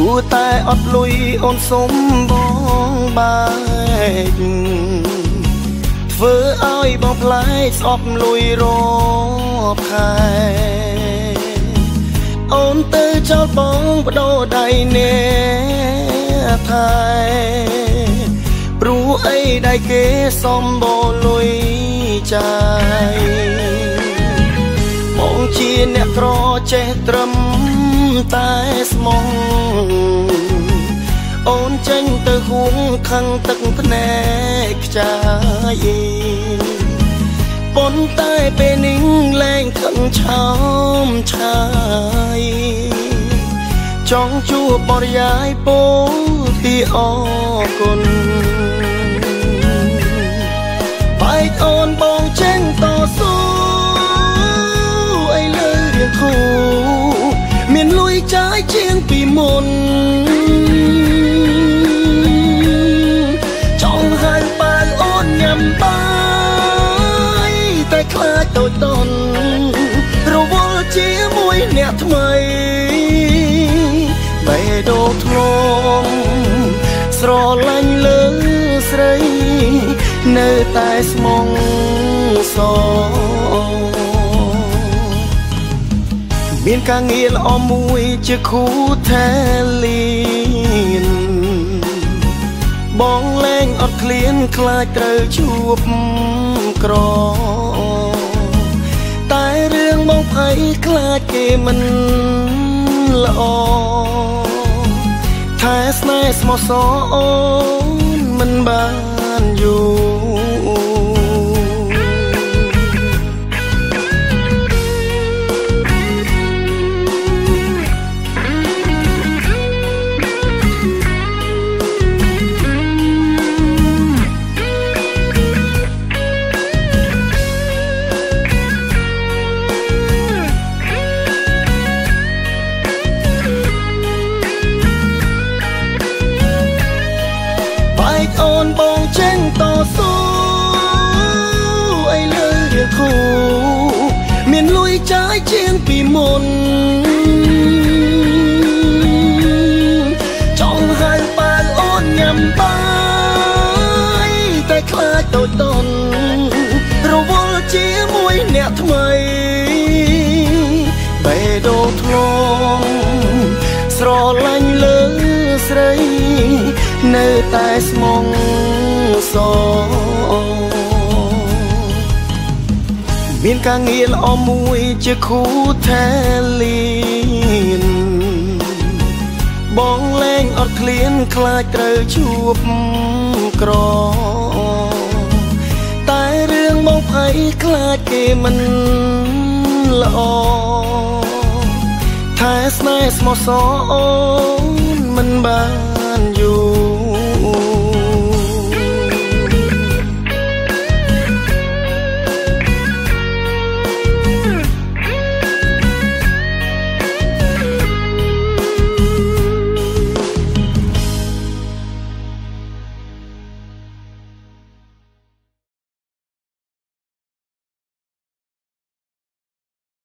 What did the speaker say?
ព្រោះតែអត់លុយអូនសុំបងបែកធ្វើឲ្យបងផ្លែកស្អប់លុយរកខែអូនទៅចោលបងបដូរដៃអ្នកថែព្រោះអីដែលគេសំបោលុយចាយបងជាអ្នកក្រចេះត្រឹមតែស្មងអូនចេញទៅហួងខឹងទឹកភ្នែកខ្ចាយប៉ុន្តែពេលនេះលែងខឹងឆោមឆាយចង់ជួបបរិយាយពោលពីអរគុណបែកអូនបងចេញតស៊ូឲ្យលើរៀងធូមានលុយចាយជាងពីមុនចង់ហៅបើអូនញ៉ាំបាយតែខ្លាចតូចតន់រវល់ជាមួយអ្នកថ្មីបេះដូងធ្លំស្រឡាញ់លើស្រីនៅតែស្មងសមានការងារល្អមួយជាគូថែលៀនបងលែងអត់ឃ្លានខ្លាចត្រូវជួបក្រតែរឿងបងភ័យខ្លាចគេមិនល្អថែស្នេហ៍ស្មោះសរអូនមិនបានយូរអូនបងចេញតស៊ូឲ្យលើរៀងធូមានលុយចាយជាងពីមុនចង់ហៅបើអូនញ៉ាំបាយតែខ្លាចតូចតន់រវល់ជាមួយអ្នកថ្មីបេះដូងធ្លំស្រឡាញ់លើស្រីនៅតែស្មងសមានការងារល្អមួយជាគូថែលៀនបងលែងអត់ឃ្លានខ្លាចត្រូវជួបក្រតែរឿងបងភ័យខ្លាចគេមិនល្អថែស្នេហ៍ស្មោះសរអូនមិនបានយូរ